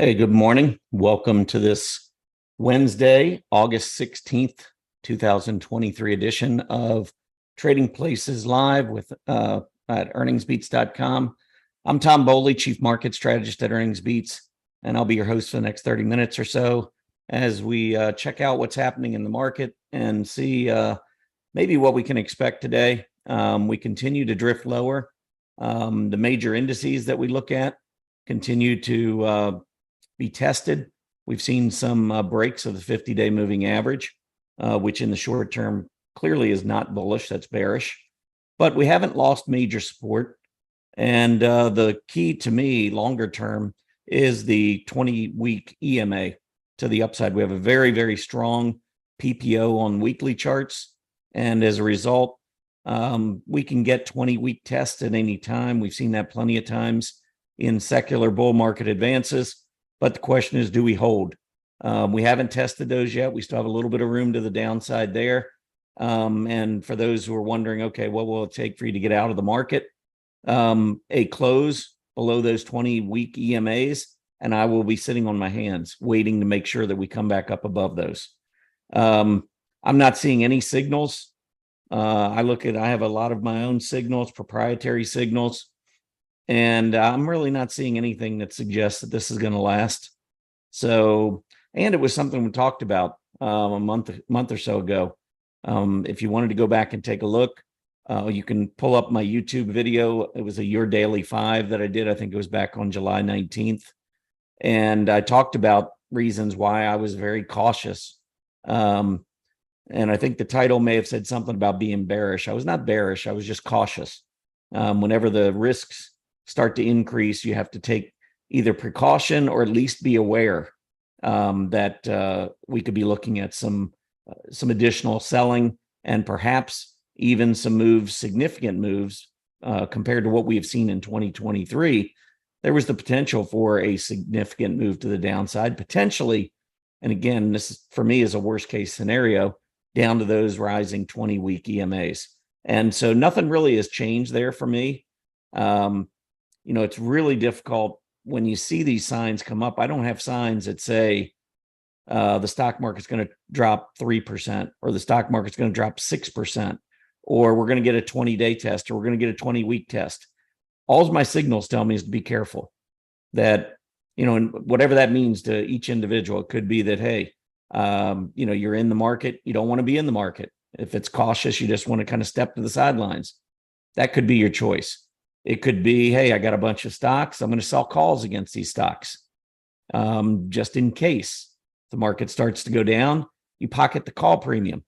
Hey, good morning. Welcome to this Wednesday, August 16th, 2023 edition of Trading Places Live with at earningsbeats.com. I'm Tom Bowley, Chief Market Strategist at Earnings Beats, and I'll be your host for the next 30 minutes or so as we check out what's happening in the market and see maybe what we can expect today. We continue to drift lower. The major indices that we look at continue to be tested. We've seen some breaks of the 50-day moving average, which in the short term clearly is not bullish, that's bearish. But we haven't lost major support. And the key to me longer term is the 20-week EMA to the upside. We have a very, very strong PPO on weekly charts. And as a result, we can get 20-week tests at any time. We've seen that plenty of times in secular bull market advances. But the question is, do we hold? We haven't tested those yet. We still have a little bit of room to the downside there. And for those who are wondering, okay, what will it take for you to get out of the market? A close below those 20-week EMAs, and I will be sitting on my hands waiting to make sure that we come back up above those. I'm not seeing any signals. I have a lot of my own signals, proprietary signals. And I'm really not seeing anything that suggests that this is going to last. So, and it was something we talked about a month or so ago. If you wanted to go back and take a look, you can pull up my YouTube video. It was a Your Daily 5 that I did. I think it was back on July 19th. And I talked about reasons why I was very cautious. And I think the title may have said something about being bearish. I was not bearish. I was just cautious. Whenever the risks start to increase, you have to take either precaution or at least be aware that we could be looking at some additional selling and perhaps even some moves, significant moves compared to what we have seen in 2023. There was the potential for a significant move to the downside, potentially. And again, this is, for me, is a worst case scenario down to those rising 20-week EMAs. And so nothing really has changed there for me. It's really difficult when you see these signs come up. I don't have signs that say the stock market's going to drop 3% or the stock market's going to drop 6% or we're going to get a 20-day test or we're going to get a 20-week test. All my signals tell me is to be careful that, and whatever that means to each individual. It could be that, hey, you're in the market. You don't want to be in the market. If it's cautious, you just want to kind of step to the sidelines. That could be your choice. It could be, hey, I got a bunch of stocks. I'm going to sell calls against these stocks. Just in case the market starts to go down, you pocket the call premium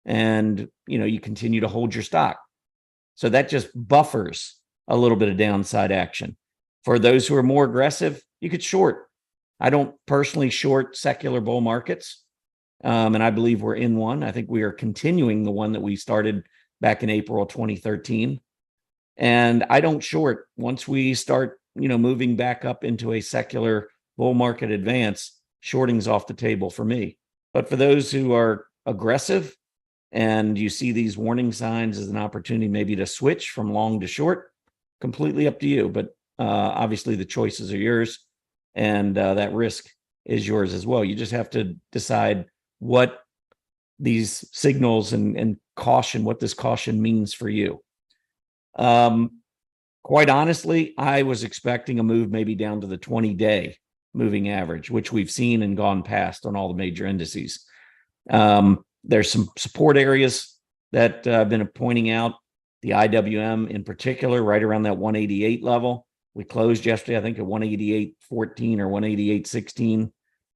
and, you continue to hold your stock. So that just buffers a little bit of downside action. For those who are more aggressive, you could short. I don't personally short secular bull markets. And I believe we're in one. I think we are continuing the one that we started back in April 2013. And I don't short once we start, moving back up into a secular bull market advance. Shorting's off the table for me. But for those who are aggressive and you see these warning signs as an opportunity maybe to switch from long to short, completely up to you. But obviously the choices are yours and that risk is yours as well. You just have to decide what these signals and caution, what this caution means for you. Quite honestly, I was expecting a move maybe down to the 20-day moving average, which we've seen and gone past on all the major indices. There's some support areas that I've been pointing out, the IWM in particular, right around that 188 level. We closed yesterday, I think, at 188.14 or 188.16.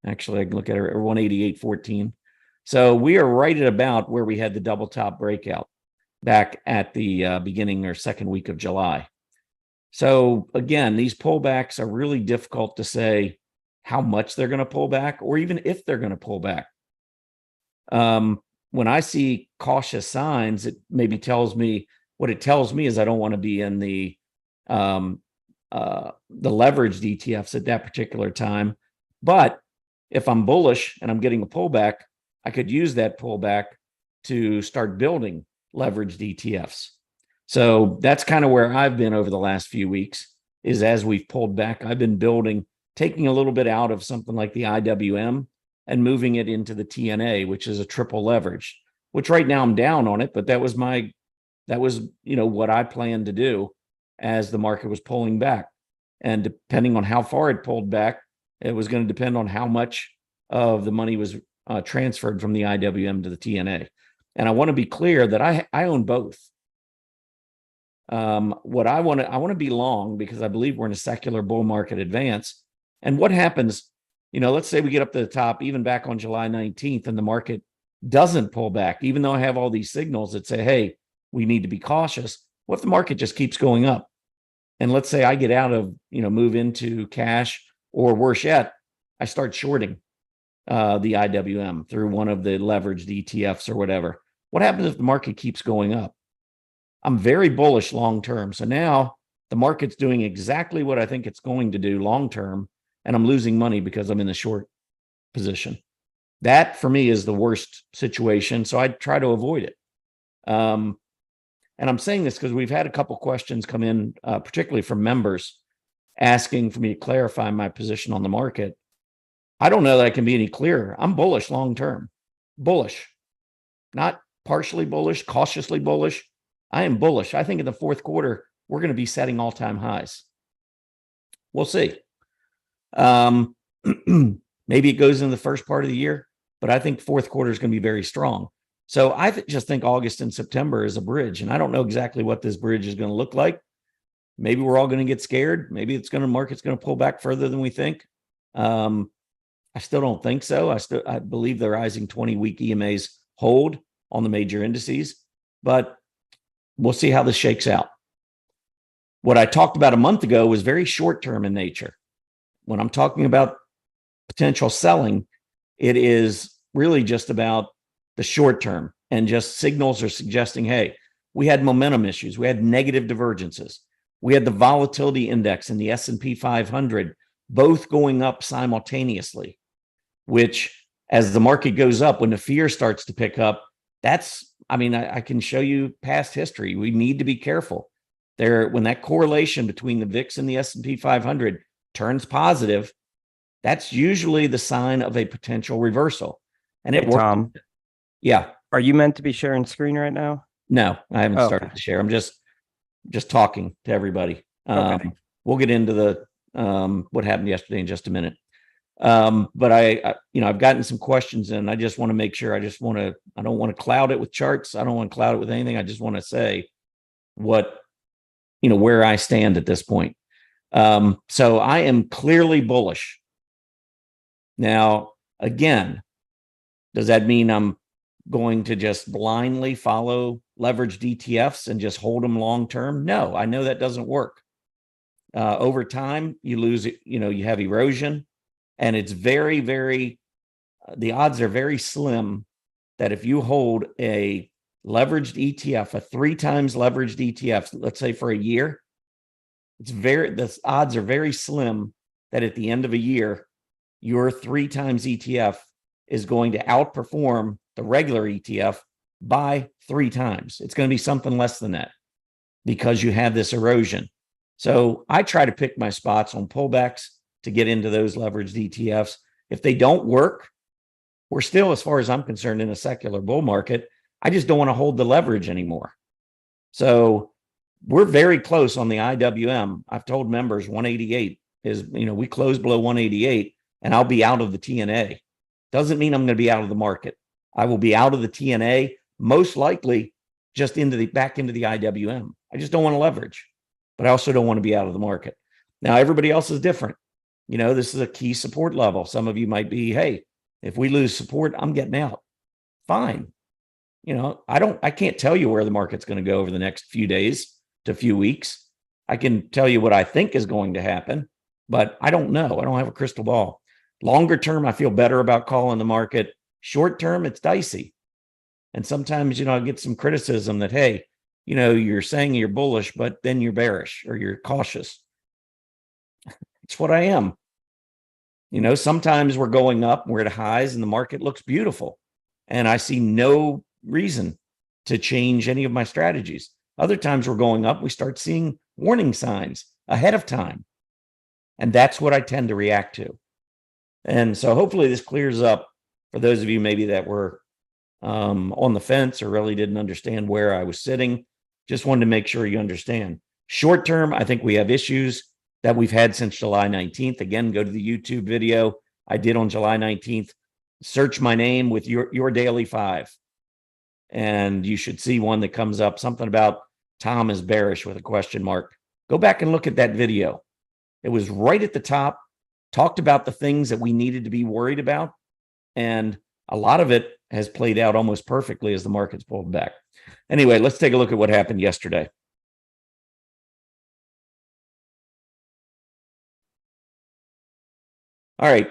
Actually, I can look at it at 188.14. So we are right at about where we had the double top breakout back at the beginning or second week of July. So again, these pullbacks are really difficult to say how much they're going to pull back or even if they're going to pull back. When I see cautious signs, it maybe tells me, what it tells me is I don't want to be in the leveraged ETFs at that particular time. But if I'm bullish and I'm getting a pullback, I could use that pullback to start building leveraged ETFs. So that's kind of where I've been over the last few weeks, is as we've pulled back, I've been building taking a little bit out of something like the IWM and moving it into the TNA, which is a triple leverage, which right now I'm down on it, but that was what I planned to do as the market was pulling back. And depending on how far it pulled back, it was going to depend on how much of the money was transferred from the IWM to the TNA. And I want to be clear that I own both. What I want to be long because I believe we're in a secular bull market advance. And what happens, let's say we get up to the top, even back on July 19th, and the market doesn't pull back, even though I have all these signals that say, hey, we need to be cautious. What if the market just keeps going up? And let's say I get out of, move into cash, or worse yet, I start shorting the IWM through one of the leveraged ETFs or whatever. What happens if the market keeps going up? I'm very bullish long term. So now the market's doing exactly what I think it's going to do long term, and I'm losing money because I'm in the short position. That for me is the worst situation. So I try to avoid it. And I'm saying this because we've had a couple questions come in, particularly from members, asking for me to clarify my position on the market. I don't know that I can be any clearer. I'm bullish long term. Bullish. Not partially bullish, cautiously bullish. I am bullish. I think in the fourth quarter, we're going to be setting all-time highs. We'll see. Maybe it goes in the first part of the year, but I think fourth quarter is going to be very strong. So I just think August and September is a bridge, and I don't know exactly what this bridge is going to look like. Maybe we're all going to get scared. Maybe market's going to pull back further than we think. I still don't think so. I believe the rising 20-week EMAs hold on the major indices, but we'll see how this shakes out. What I talked about a month ago was very short-term in nature. When I'm talking about potential selling, it is really just about the short term, and just signals are suggesting, hey, we had momentum issues. We had negative divergences. We had the volatility index and the S&P 500 both going up simultaneously, which as the market goes up, when the fear starts to pick up, I can show you past history. We need to be careful there. When that correlation between the VIX and the S&P 500 turns positive, that's usually the sign of a potential reversal. And it worked. Tom. Yeah. Are you meant to be sharing screen right now? No, I haven't started to share. I'm just talking to everybody. Okay. We'll get into the what happened yesterday in just a minute. But I've gotten some questions, and I just want to make sure. I don't want to cloud it with charts. I don't want to cloud it with anything. I just want to say where I stand at this point. So I am clearly bullish. Now, again, does that mean I'm going to just blindly follow leveraged ETFs and just hold them long term? No, I know that doesn't work. Over time, you lose it. You have erosion, and it's very, very. The odds are very slim that if you hold a leveraged ETF, a 3 times leveraged ETF, let's say for a year, the odds are very slim that at the end of a year, your 3 times ETF is going to outperform the regular ETF by 3 times. It's going to be something less than that because you have this erosion. So I try to pick my spots on pullbacks to get into those leveraged ETFs. If they don't work, we're still, as far as I'm concerned, in a secular bull market. I just don't want to hold the leverage anymore. So we're very close on the IWM. I've told members 188 is, we close below 188 and I'll be out of the TNA. Doesn't mean I'm going to be out of the market. I will be out of the TNA, most likely just back into the IWM. I just don't want to leverage, but I also don't want to be out of the market. Now, everybody else is different. This is a key support level. Some of you might be, hey, if we lose support, I'm getting out. Fine. I can't tell you where the market's going to go over the next few days to few weeks. I can tell you what I think is going to happen, but I don't know. I don't have a crystal ball. Longer term, I feel better about calling the market. Short term, it's dicey. And sometimes, I get some criticism that, hey, you're saying you're bullish, but then you're bearish or you're cautious. It's what I am. Sometimes we're going up, we're at highs, and the market looks beautiful. And I see no reason to change any of my strategies. Other times we're going up, we start seeing warning signs ahead of time. And that's what I tend to react to. And so hopefully this clears up for those of you maybe that were on the fence or really didn't understand where I was sitting. Just wanted to make sure you understand. Short term, I think we have issues that we've had since July 19th. Again, go to the YouTube video I did on July 19th. Search my name with your daily 5. And you should see one that comes up, something about Tom is bearish with a question mark. Go back and look at that video. It was right at the top, talked about the things that we needed to be worried about. And a lot of it has played out almost perfectly as the market's pulled back. Anyway, let's take a look at what happened yesterday. All right.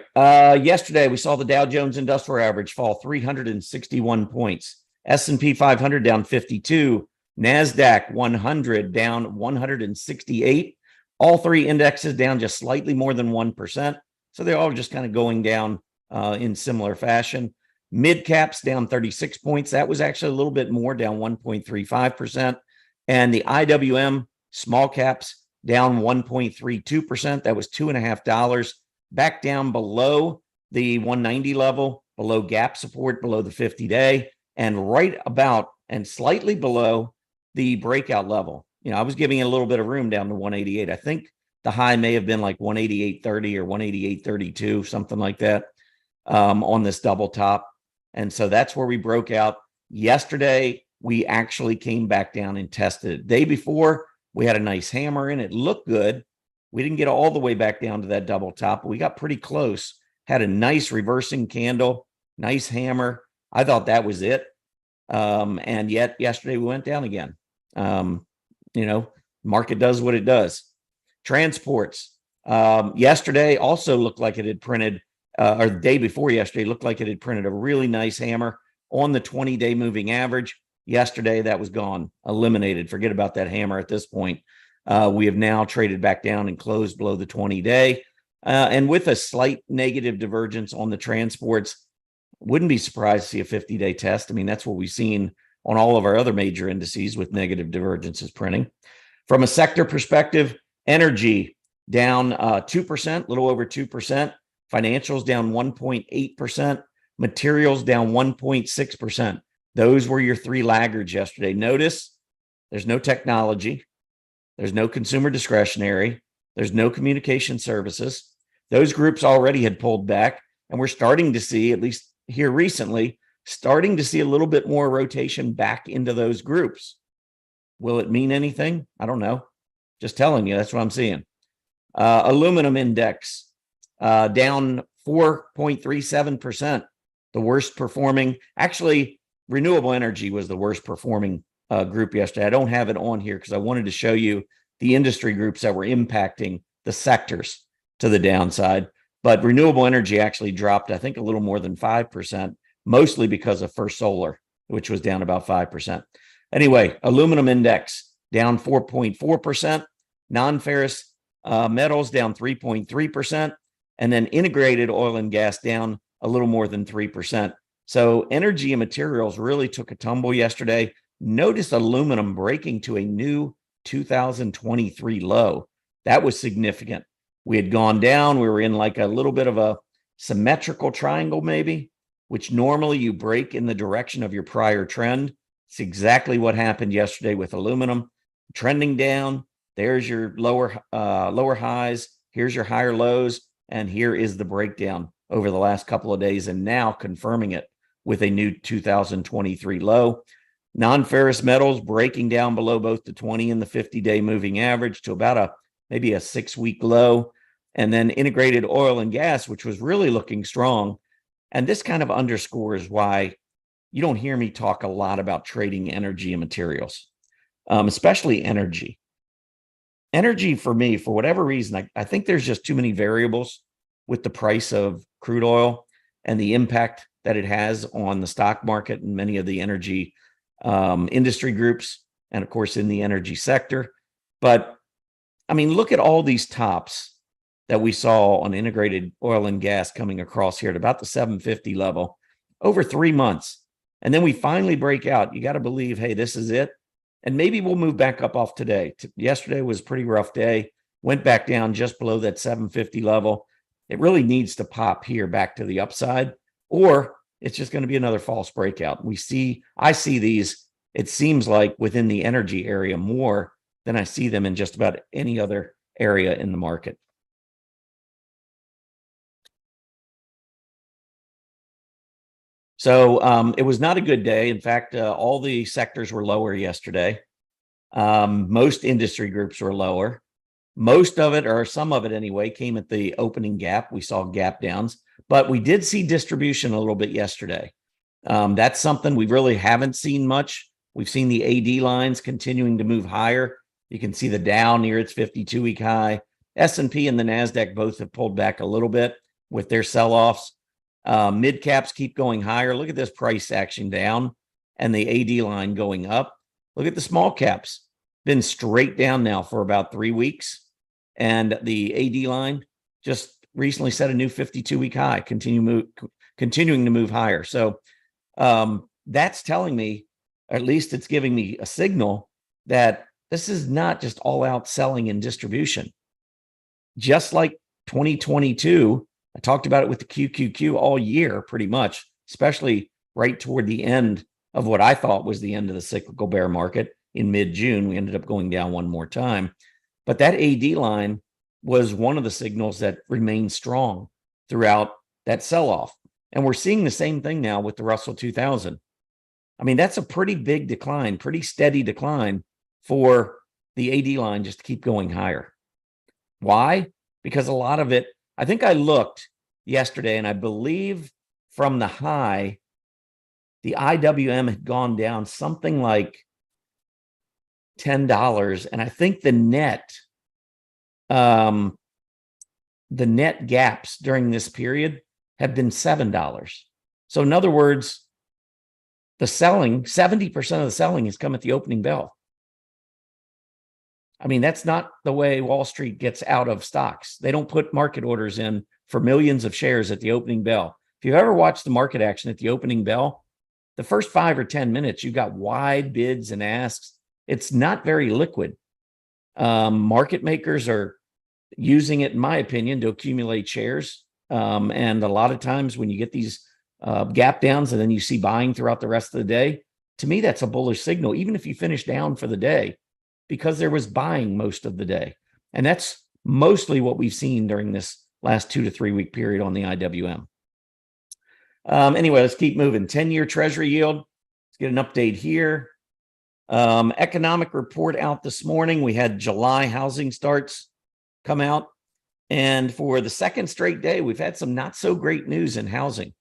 Yesterday, we saw the Dow Jones Industrial Average fall 361 points. S&P 500 down 52. NASDAQ 100 down 168. All 3 indexes down just slightly more than 1%. So they're all just kind of going down in similar fashion. Mid caps down 36 points. That was actually a little bit more, down 1.35%. And the IWM small caps down 1.32%. That was $2.50. Back down below the 190 level, below gap support, below the 50-day, and right about and slightly below the breakout level. You know, I was giving it a little bit of room down to 188. I think the high may have been like 188.30 or 188.32, something like that, on this double top. And so that's where we broke out. Yesterday, we actually came back down and tested it. Day before, we had a nice hammer in. It looked good. We didn't get all the way back down to that double top, but we got pretty close. Had a nice reversing candle, nice hammer. I thought that was it. And yet yesterday we went down again. You know, market does what it does. Transports. Yesterday also looked like it had printed, or the day before yesterday looked like it had printed a really nice hammer on the 20-day moving average. Yesterday that was gone, eliminated. Forget about that hammer at this point. We have now traded back down and closed below the 20-day. And with a slight negative divergence on the transports, wouldn't be surprised to see a 50-day test. I mean, that's what we've seen on all of our other major indices with negative divergences printing. From a sector perspective, energy down 2%, a little over 2%. Financials down 1.8%. Materials down 1.6%. Those were your 3 laggards yesterday. Notice there's no technology. There's no consumer discretionary. There's no communication services. Those groups already had pulled back, and we're starting to see, at least here recently, starting to see a little bit more rotation back into those groups. Will it mean anything? I don't know. Just telling you, that's what I'm seeing. Aluminum index down 4.37%, the worst performing. Actually, renewable energy was the worst performing group yesterday. I don't have it on here because I wanted to show you the industry groups that were impacting the sectors to the downside. But renewable energy actually dropped, I think, a little more than 5%, mostly because of First Solar, which was down about 5%. Anyway, aluminum index down 4.4%, non-ferrous metals down 3.3%, and then integrated oil and gas down a little more than 3%. So energy and materials really took a tumble yesterday. Notice aluminum breaking to a new 2023 low. That was significant. We had gone down. We were in like a little bit of a symmetrical triangle, maybe, which normally you break in the direction of your prior trend. It's exactly what happened yesterday with aluminum. Trending down. There's your lower highs. Here's your higher lows. And here is the breakdown over the last couple of days, and now confirming it with a new 2023 low. Non-ferrous metals breaking down below both the 20 and the 50-day moving average to about maybe a 6-week low. And then integrated oil and gas, which was really looking strong. And this kind of underscores why you don't hear me talk a lot about trading energy and materials, especially energy. Energy for me, for whatever reason, I think there's just too many variables with the price of crude oil and the impact that it has on the stock market and many of the energy industry groups, and of course in the energy sector. But I mean, look at all these tops that we saw on integrated oil and gas coming across here at about the 750 level over 3 months. And then we finally break out. You got to believe, hey, this is it. And maybe we'll move back up off today. Yesterday was a pretty rough day. went back down just below that 750 level. It really needs to pop here back to the upside, or it's just going to be another false breakout. I see these, it seems like, within the energy area more than I see them in just about any other area in the market. So it was not a good day. In fact, all the sectors were lower yesterday. Most industry groups were lower. Most of it, or some of it anyway, came at the opening gap. We saw gap downs, but we did see distribution a little bit yesterday. That's something we really haven't seen much. We've seen the AD lines continuing to move higher. You can see the Dow near its 52-week high. S&P and the NASDAQ both have pulled back a little bit with their sell-offs. Mid caps keep going higher. Look at this price action down and the AD line going up. Look at the small caps. Been straight down now for about 3 weeks. And the AD line just recently set a new 52-week high, continuing to move higher. So that's telling me, or at least it's giving me a signal that this is not just all out selling and distribution. Just like 2022, I talked about it with the QQQ all year, pretty much, especially right toward the end of what I thought was the end of the cyclical bear market in mid-June. We ended up going down one more time. But that AD line was one of the signals that remained strong throughout that sell-off. And we're seeing the same thing now with the Russell 2000. I mean, that's a pretty big decline, pretty steady decline for the AD line just to keep going higher. Why? Because a lot of it, I think I looked yesterday, and I believe from the high, the IWM had gone down something like $10. And I think the net gaps during this period have been $7. So in other words, the selling, 70% of the selling has come at the opening bell. I mean, that's not the way Wall Street gets out of stocks. They don't put market orders in for millions of shares at the opening bell. If you've ever watched the market action at the opening bell, the first 5 or 10 minutes, you've got wide bids and asks. It's not very liquid. Market makers are using it, in my opinion, to accumulate shares. And a lot of times when you get these gap downs and then you see buying throughout the rest of the day, to me, that's a bullish signal, even if you finish down for the day, because there was buying most of the day. And that's mostly what we've seen during this last 2 to 3 week period on the IWM. Anyway, let's keep moving. 10-year Treasury yield. Let's get an update here. Economic report out this morning. We had July housing starts come out. And for the second straight day, we've had some not so great news in housing.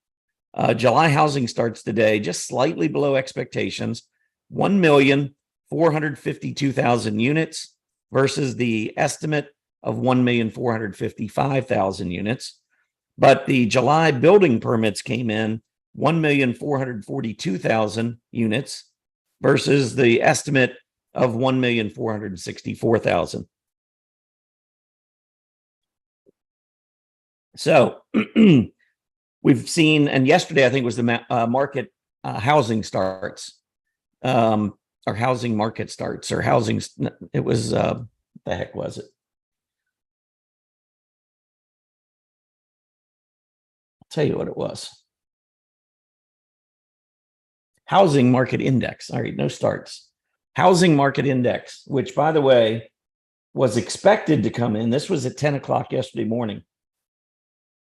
July housing starts today just slightly below expectations, 1,452,000 units versus the estimate of 1,455,000 units. But the July building permits came in 1,442,000 units versus the estimate of 1,464,000. So we've seen, and yesterday I think was the market housing starts, or housing market starts, or housing. It was the heck was it? I'll tell you what it was. Housing market index. All right, no starts. Housing market index, which, by the way, was expected to come in. This was at 10 o'clock yesterday morning.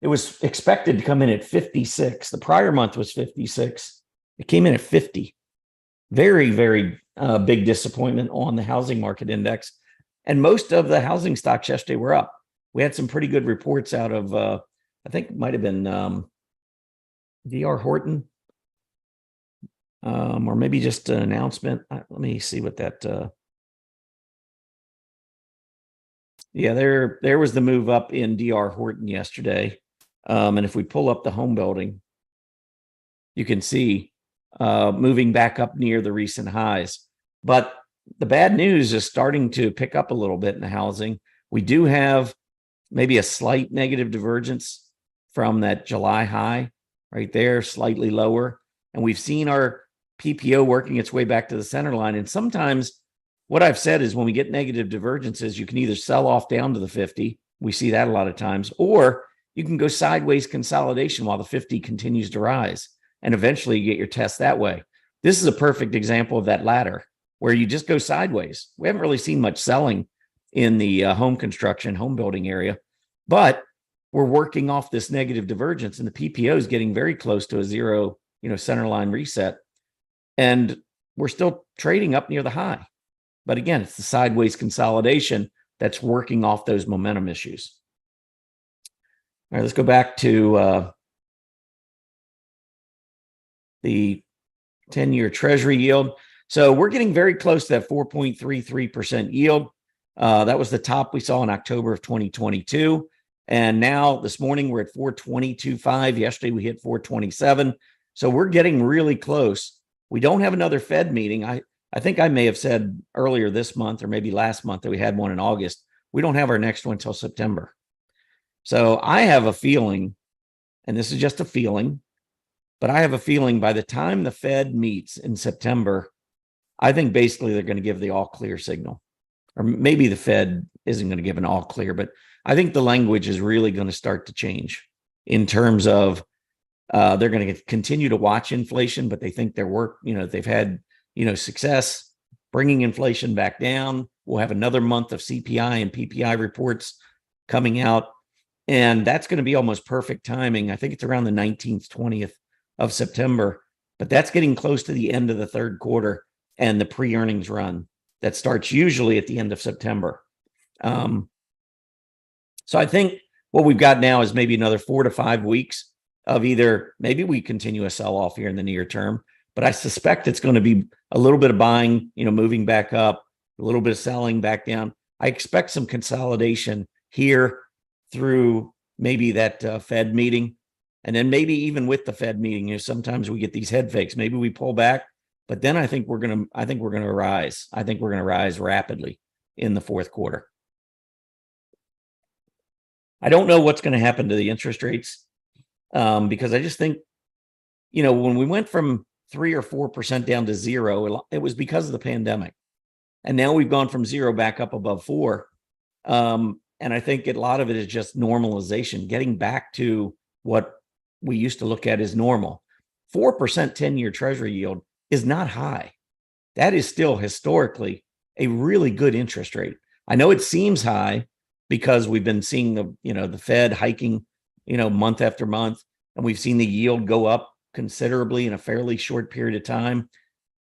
It was expected to come in at 56. The prior month was 56. It came in at 50. Very, very big disappointment on the housing market index. And most of the housing stocks yesterday were up. We had some pretty good reports out of, I think it might have been D.R. Horton, or maybe just an announcement. Let me see what that. Yeah, there was the move up in D.R. Horton yesterday. And if we pull up the home building, you can see moving back up near the recent highs. But the bad news is starting to pick up a little bit in the housing. We do have maybe a slight negative divergence from that July high right there, slightly lower. And we've seen our PPO working its way back to the center line. And sometimes what I've said is when we get negative divergences, you can either sell off down to the 50. We see that a lot of times, or you can go sideways consolidation while the 50 continues to rise. And eventually you get your test that way. This is a perfect example of that latter where you just go sideways. We haven't really seen much selling in the home construction, home building area, but we're working off this negative divergence and the PPO is getting very close to a zero, center line reset. And we're still trading up near the high. But again, it's the sideways consolidation that's working off those momentum issues. All right, let's go back to the 10-year Treasury yield. So we're getting very close to that 4.33% yield. That was the top we saw in October of 2022. And now this morning we're at 422.5. Yesterday we hit 427. So we're getting really close. We don't have another Fed meeting. I think I may have said earlier this month or maybe last month that we had one in August. We don't have our next one until September. So I have a feeling, and this is just a feeling, but I have a feeling by the time the Fed meets in September, I think basically they're going to give the all clear signal. Or maybe the Fed isn't going to give an all clear, but I think the language is really going to start to change in terms of they're going to continue to watch inflation, but they think they've had, success bringing inflation back down. We'll have another month of CPI and PPI reports coming out. And that's going to be almost perfect timing. I think it's around the 19th, 20th of September, but that's getting close to the end of the third quarter and the pre-earnings run that starts usually at the end of September. So I think what we've got now is maybe another 4 to 5 weeks of either maybe we continue a sell-off here in the near term, but I suspect it's going to be a little bit of buying, moving back up, a little bit of selling back down. I expect some consolidation here through maybe that Fed meeting. And then maybe even with the Fed meeting, sometimes we get these head fakes. Maybe we pull back, but then I think we're going to rise. I think we're going to rise rapidly in the fourth quarter. I don't know what's going to happen to the interest rates because I just think, when we went from 3 or 4% down to zero, it was because of the pandemic. And now we've gone from zero back up above 4. And I think a lot of it is just normalization, getting back to what we used to look at as normal. 4% 10-year Treasury yield is not high. That is still historically a really good interest rate. I know it seems high because we've been seeing the Fed hiking, month after month, and we've seen the yield go up considerably in a fairly short period of time.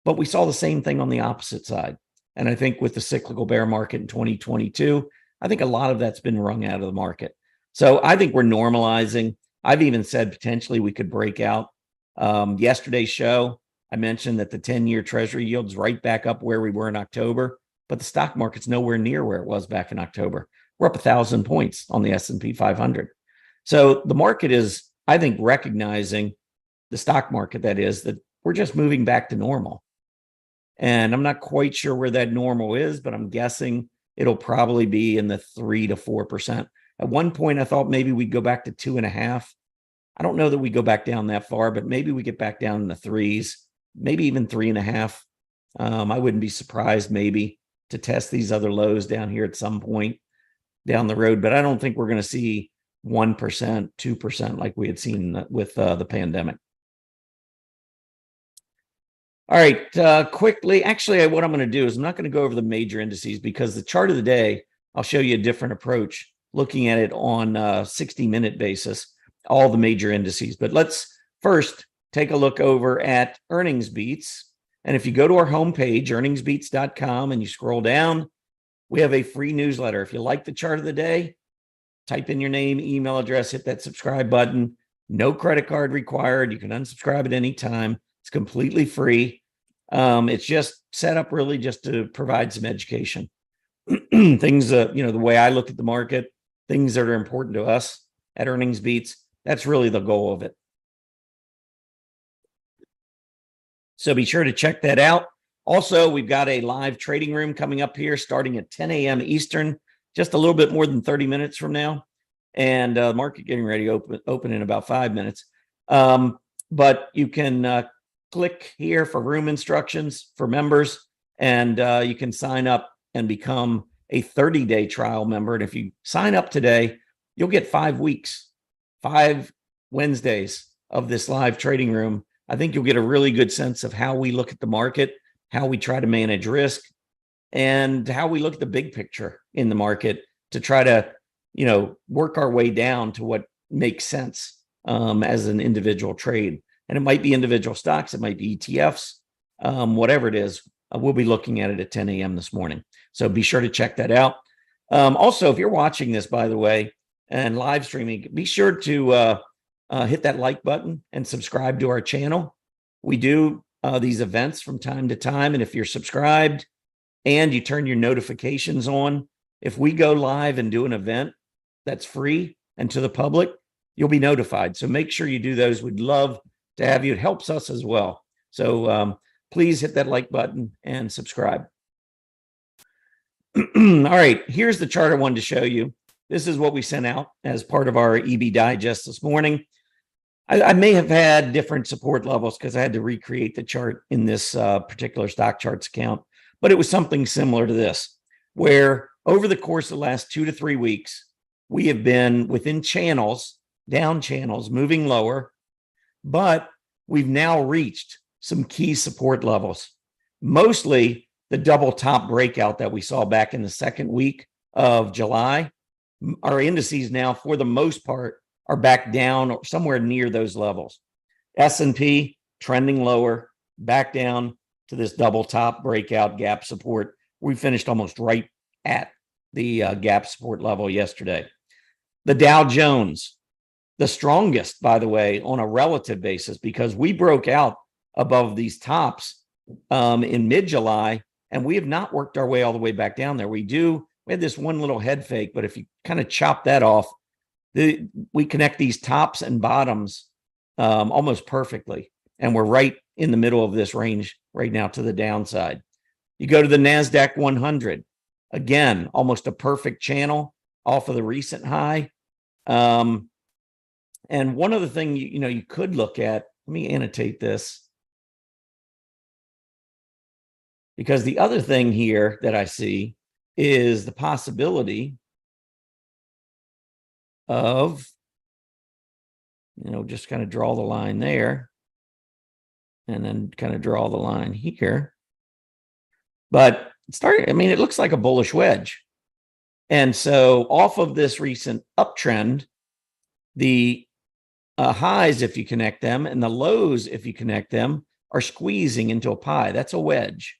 But we saw the same thing on the opposite side. And I think with the cyclical bear market in 2022, I think a lot of that's been wrung out of the market. So I think we're normalizing. I've even said potentially we could break out. Yesterday's show, I mentioned that the 10-year Treasury yield's right back up where we were in October, but the stock market's nowhere near where it was back in October. We're up 1,000 points on the S&P 500. So the market is, I think, recognizing the stock market, that is, that we're just moving back to normal. And I'm not quite sure where that normal is, but I'm guessing it'll probably be in the 3 to 4%. At one point, I thought maybe we'd go back to 2.5. I don't know that we go back down that far, but maybe we get back down in the 3s, maybe even 3.5. I wouldn't be surprised maybe to test these other lows down here at some point down the road, but I don't think we're going to see 1%, 2% like we had seen with the pandemic. All right, quickly, actually, what I'm going to do is I'm not going to go over the major indices because the chart of the day, I'll show you a different approach, looking at it on a 60-minute basis, all the major indices. But let's first take a look over at earnings beats. And if you go to our homepage, earningsbeats.com, and you scroll down, we have a free newsletter. If you like the chart of the day, type in your name, email address, hit that subscribe button. No credit card required. You can unsubscribe at any time. It's completely free. It's just set up really just to provide some education. Things, the way I look at the market, things that are important to us at Earnings Beats. That's really the goal of it. So be sure to check that out. Also, we've got a live trading room coming up here starting at 10 a.m. Eastern, just a little bit more than 30 minutes from now. And market getting ready to open in about 5 minutes. But you can click here for room instructions for members, And you can sign up and become a 30-day trial member. And if you sign up today, you'll get 5 weeks, 5 Wednesdays of this live trading room. I think you'll get a really good sense of how we look at the market, how we try to manage risk, and how we look at the big picture in the market to try to, work our way down to what makes sense as an individual trade. And it might be individual stocks, it might be ETFs, whatever it is. We'll be looking at it at 10 a.m. this morning. So be sure to check that out. Also, if you're watching this, by the way, and live streaming, be sure to hit that like button and subscribe to our channel. We do these events from time to time. And if you're subscribed and you turn your notifications on, if we go live and do an event that's free and to the public, you'll be notified. So make sure you do those. We'd love to have you. It helps us as well. So please hit that like button and subscribe. All right, here's the chart I wanted to show you. This is what we sent out as part of our EB Digest this morning. I may have had different support levels because I had to recreate the chart in this particular stock charts account, but it was something similar to this, where over the course of the last 2 to 3 weeks, we have been within channels, down channels, moving lower, but we've now reached some key support levels, mostly the double top breakout that we saw back in the second week of July. Our indices now, for the most part, are back down or somewhere near those levels. S&P trending lower, back down to this double top breakout gap support. We finished almost right at the gap support level yesterday. The Dow Jones, the strongest, by the way, on a relative basis, because we broke out above these tops in mid-July, and we have not worked our way all the way back down there. We had this one little head fake, but if you kind of chop that off, we connect these tops and bottoms almost perfectly. And we're right in the middle of this range right now to the downside. You go to the NASDAQ 100, again, almost a perfect channel off of the recent high. And one other thing you could look at, let me annotate this, because the other thing here that I see is the possibility of, just kind of draw the line there and then kind of draw the line here. But it looks like a bullish wedge. And so off of this recent uptrend, the highs, if you connect them, and the lows, if you connect them, are squeezing into a pie. That's a wedge.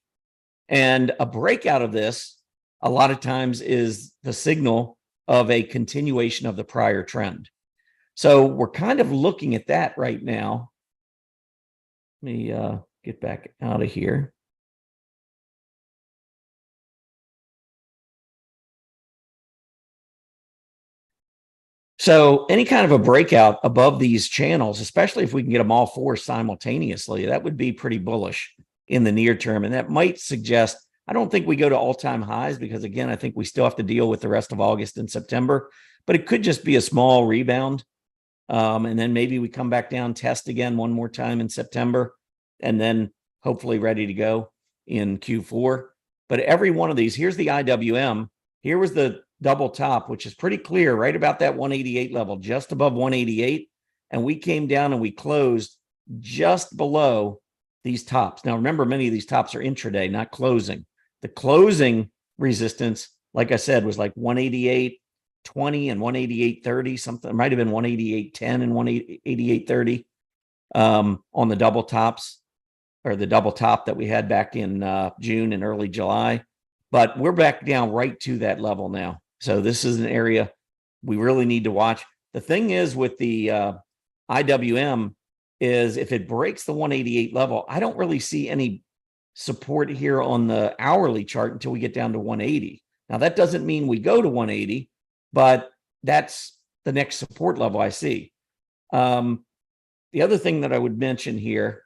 And a breakout of this, a lot of times, is the signal of a continuation of the prior trend. So we're kind of looking at that right now. Let me get back out of here. So any kind of a breakout above these channels, especially if we can get them all four simultaneously, that would be pretty bullish in the near term. And that might suggest, I don't think we go to all-time highs because, again, I think we still have to deal with the rest of August and September, but it could just be a small rebound. And then maybe we come back down, test again one more time in September, and then hopefully ready to go in Q4. But every one of these, here's the IWM. Here was the double top, which is pretty clear, right about that 188 level, just above 188. And we came down and we closed just below these tops. Now, remember, many of these tops are intraday, not closing. The closing resistance, like I said, was like 188.20 and 188.30, something. It might have been 188.10 and 188.30 on the double tops, or the double top that we had back in June and early July. But we're back down right to that level now. So this is an area we really need to watch. The thing is with the IWM is if it breaks the 188 level, I don't really see any support here on the hourly chart until we get down to 180. Now, that doesn't mean we go to 180, but that's the next support level I see. The other thing that I would mention here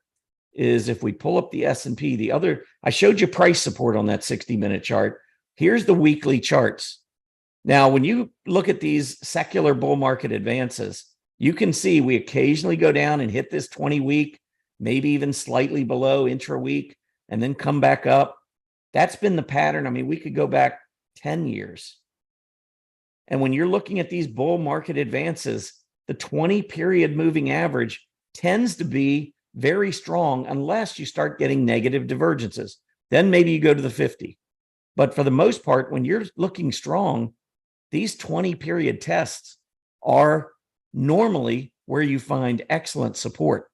is if we pull up the S&P, I showed you price support on that 60-minute chart. Here's the weekly charts. Now, when you look at these secular bull market advances, you can see we occasionally go down and hit this 20-week, maybe even slightly below intra-week, and then come back up. That's been the pattern. I mean, we could go back 10 years. And when you're looking at these bull market advances, the 20 period moving average tends to be very strong unless you start getting negative divergences. Then maybe you go to the 50. But for the most part, when you're looking strong, these 20 period tests are normally where you find excellent support.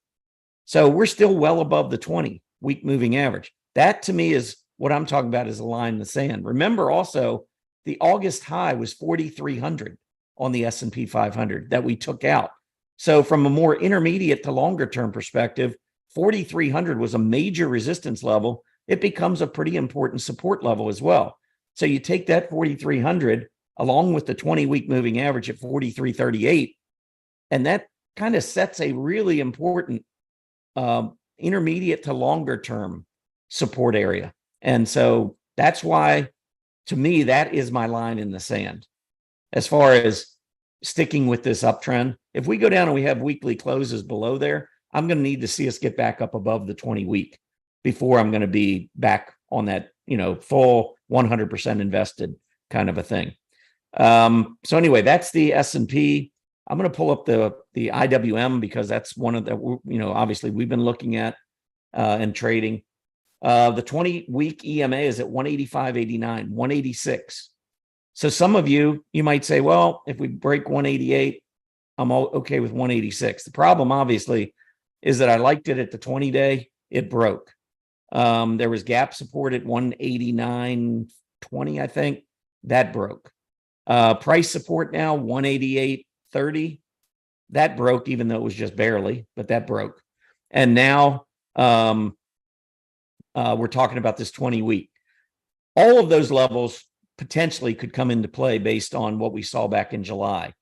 So we're still well above the 20 week moving average. That to me is what I'm talking about, is a line in the sand. Remember also, the August high was 4,300 on the S&P 500 that we took out. So from a more intermediate to longer term perspective, 4,300 was a major resistance level. It becomes a pretty important support level as well. So you take that 4,300 along with the 20-week moving average at 4,338, and that kind of sets a really important intermediate to longer term support area. And so that's why, to me, that is my line in the sand. As far as sticking with this uptrend, if we go down and we have weekly closes below there, I'm going to need to see us get back up above the 20-week before I'm going to be back on that, full 100% invested kind of a thing. So anyway, that's the S&P. I'm going to pull up the IWM because that's one of the, obviously we've been looking at and trading. The 20-week EMA is at 185.89, 186. So some of you might say, well, if we break 188, I'm okay with 186. The problem, obviously, is that I liked it at the 20-day. It broke. There was gap support at 189.20, I think. That broke. Price support now, 188.30. That broke, even though it was just barely, but that broke. And now we're talking about this 20-week. All of those levels potentially could come into play based on what we saw back in July.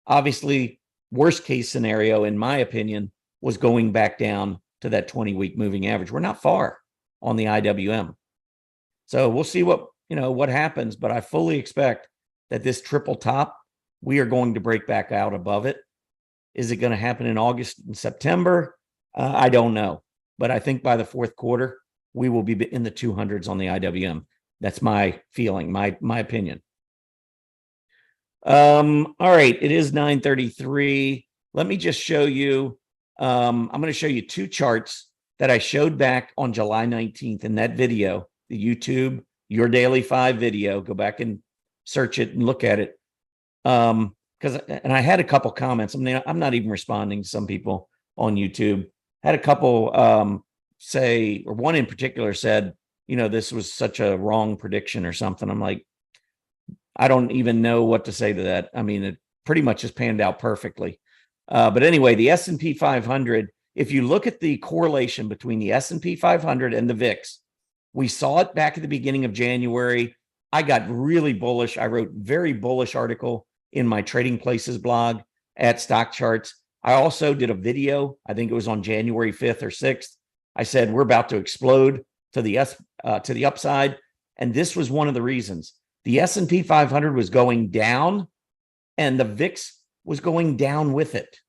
Obviously, worst case scenario, in my opinion, was going back down to that 20-week moving average. We're not far on the IWM. So we'll see what happens, but I fully expect that this triple top, we are going to break back out above it. Is it going to happen in August and September? I don't know, but I think by the fourth quarter, we will be in the 200s on the IWM. That's my feeling, my opinion. All right, it is 9:33. Let me just show you. I'm going to show you two charts that I showed back on July 19th in that video, the YouTube Your Daily 5 video. Go back and search it and look at it. And I had a couple comments. I mean, I'm not even responding to some people on YouTube. Had a couple say, or one in particular said, this was such a wrong prediction or something. I'm like, I don't even know what to say to that. I mean, it pretty much has panned out perfectly. But anyway, the S&P 500, if you look at the correlation between the S&P 500 and the VIX, we saw it back at the beginning of January. I got really bullish. I wrote very bullish article in my Trading Places blog at Stock Charts. I also did a video, I think it was on January 5th or 6th. I said, we're about to explode to the upside. And this was one of the reasons. The S&P 500 was going down and the VIX was going down with it.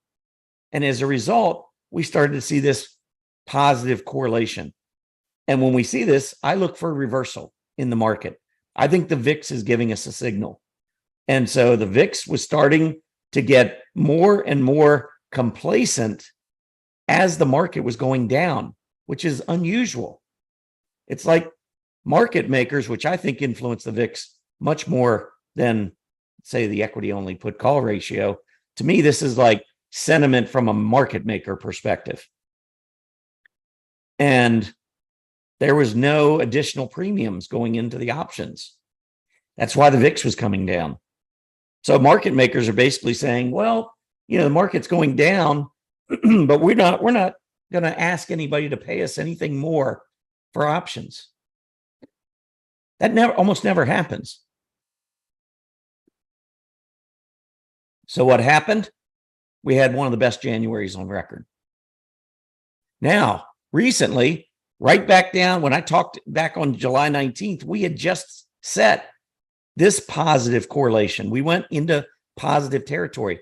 And as a result, we started to see this positive correlation. And when we see this, I look for a reversal in the market. I think the VIX is giving us a signal. And so the VIX was starting to get more and more complacent as the market was going down, which is unusual. It's like market makers, which I think influence the VIX much more than, say, the equity only put call ratio. To me, this is like sentiment from a market maker perspective. And there was no additional premiums going into the options. That's why the VIX was coming down. So market makers are basically saying, well, the market's going down, but we're not going to ask anybody to pay us anything more for options. That almost never happens. So what happened? We had one of the best Januaries on record. Now, recently, right back down, when I talked back on July 19th, we had just set this positive correlation. We went into positive territory.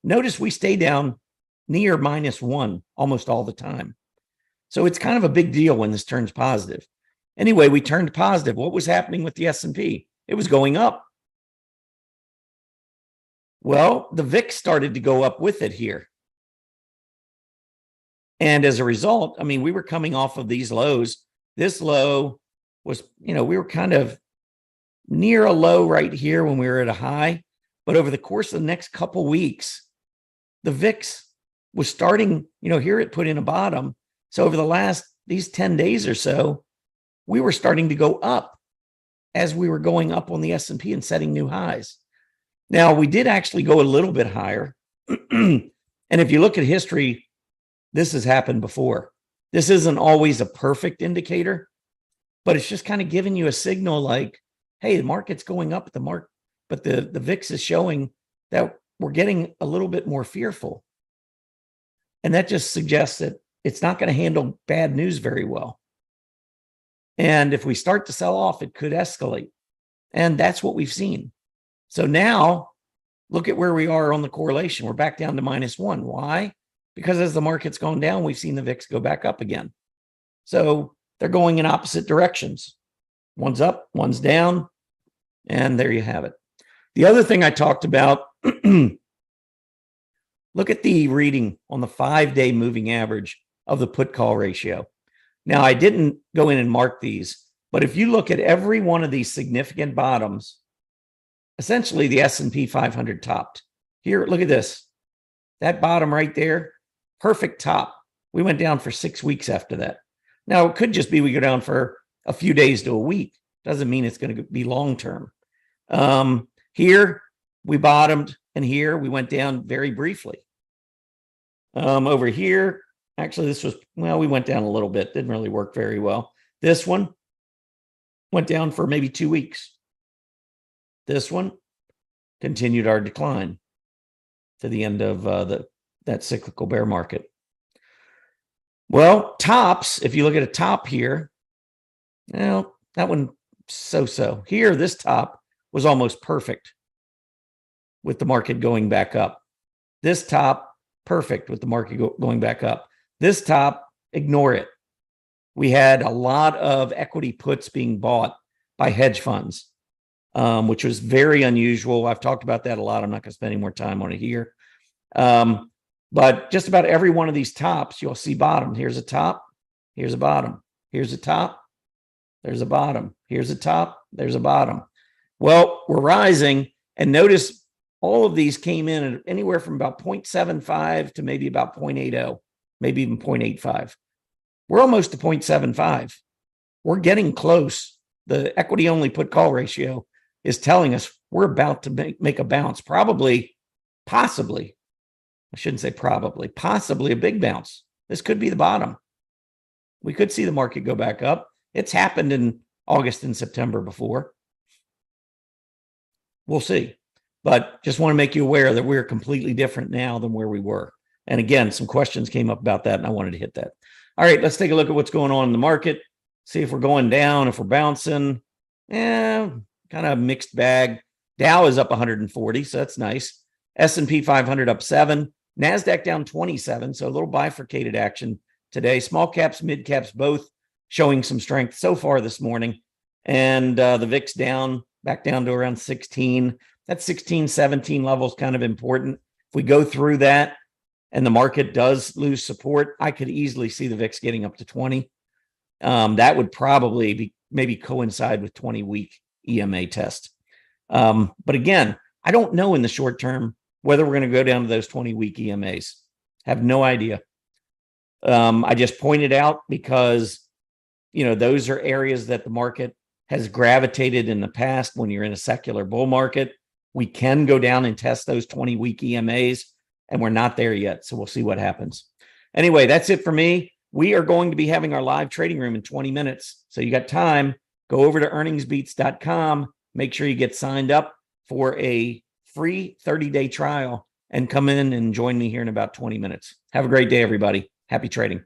Notice we stay down near -1 almost all the time. So it's kind of a big deal when this turns positive. Anyway, we turned positive. What was happening with the S&P? It was going up. Well, the VIX started to go up with it here. And as a result, I mean, we were coming off of these lows. This low was, we were kind of near a low right here when we were at a high. But over the course of the next couple weeks, the VIX was starting, here it put in a bottom. So over these 10 days or so, we were starting to go up as we were going up on the S&P and setting new highs. Now, we did actually go a little bit higher. And if you look at history, this has happened before. This isn't always a perfect indicator, but it's just kind of giving you a signal like, hey, the market's going up, but the VIX is showing that we're getting a little bit more fearful. And that just suggests that it's not going to handle bad news very well. And if we start to sell off, it could escalate. And that's what we've seen. So now look at where we are on the correlation. We're back down to -1. Why? Because as the market's gone down, we've seen the VIX go back up again. So they're going in opposite directions. One's up, one's down, and there you have it. The other thing I talked about, look at the reading on the 5-day moving average of the put call ratio. Now, I didn't go in and mark these, but if you look at every one of these significant bottoms, essentially the S&P 500 topped. Here, look at this. That bottom right there, perfect top. We went down for 6 weeks after that. Now, it could just be we go down for a few days to a week. Doesn't mean it's going to be long-term. Here, we bottomed, and here we went down very briefly. Over here, actually, we went down a little bit. Didn't really work very well. This one went down for maybe 2 weeks. This one continued our decline to the end of that cyclical bear market. Well, tops, if you look at a top here, that one so-so. Here, this top was almost perfect with the market going back up. This top, perfect with the market going back up. This top, ignore it. We had a lot of equity puts being bought by hedge funds, which was very unusual. I've talked about that a lot. I'm not going to spend any more time on it here. But just about every one of these tops, you'll see bottom. Here's a top. Here's a bottom. Here's a top. There's a bottom. Here's a top. There's a bottom. Well, we're rising. And notice all of these came in at anywhere from about 0.75 to maybe about 0.80, maybe even 0.85. We're almost to 0.75. We're getting close. The equity only put call ratio is telling us we're about to make a bounce, possibly a big bounce. This could be the bottom. We could see the market go back up. It's happened in August and September before. We'll see. But just want to make you aware that we're completely different now than where we were. And again, some questions came up about that, and I wanted to hit that. All right, let's take a look at what's going on in the market. See if we're going down, if we're bouncing. Kind of mixed bag. Dow is up 140, so that's nice. S&P 500 up 7. NASDAQ down 27, so a little bifurcated action today. Small caps, mid caps, both showing some strength so far this morning. And the VIX back down to around 16. That 16, 17 level is kind of important. If we go through that and the market does lose support, I could easily see the VIX getting up to 20. That would probably maybe coincide with 20-week EMA test. But again, I don't know in the short term whether we're going to go down to those 20-week EMAs. Have no idea. I just pointed out because, those are areas that the market has gravitated in the past when you're in a secular bull market. We can go down and test those 20-week EMAs, and we're not there yet. So we'll see what happens. Anyway, that's it for me. We are going to be having our live trading room in 20 minutes. So you got time, go over to earningsbeats.com. Make sure you get signed up for a free 30-day trial and come in and join me here in about 20 minutes. Have a great day, everybody. Happy trading.